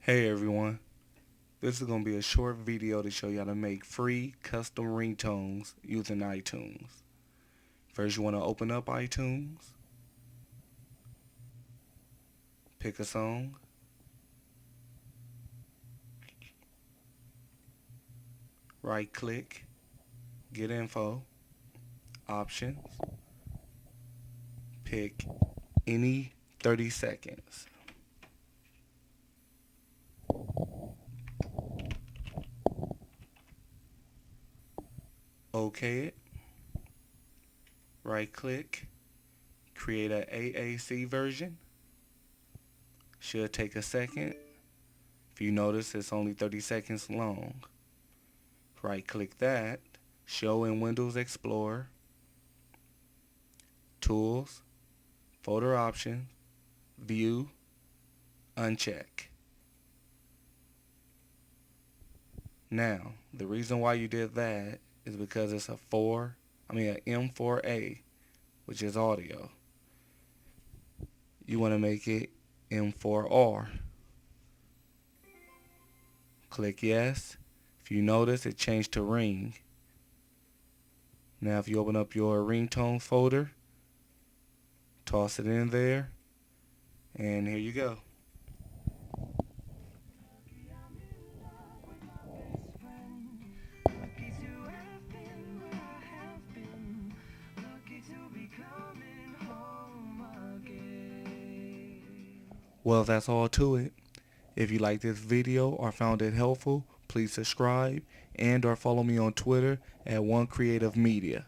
Hey everyone, this is going to be a short video to show you how to make free custom ringtones using iTunes. First you want to open up iTunes, pick a song, right click, get info, options, pick any 30 seconds. OK it, right click, create a AAC version. Should take a second. If you notice it's only 30 seconds long. Right click that, show in Windows Explorer, Tools, Folder Options, View, uncheck. Now, the reason why you did that is because it's an M4A, which is audio. You want to make it M4R. Click yes. If you notice, it changed to ring. Now, if you open up your ringtone folder, toss it in there, and here you go. Well, that's all to it. If you like this video or found it helpful, please subscribe and or follow me on Twitter at OneCreativeMedia.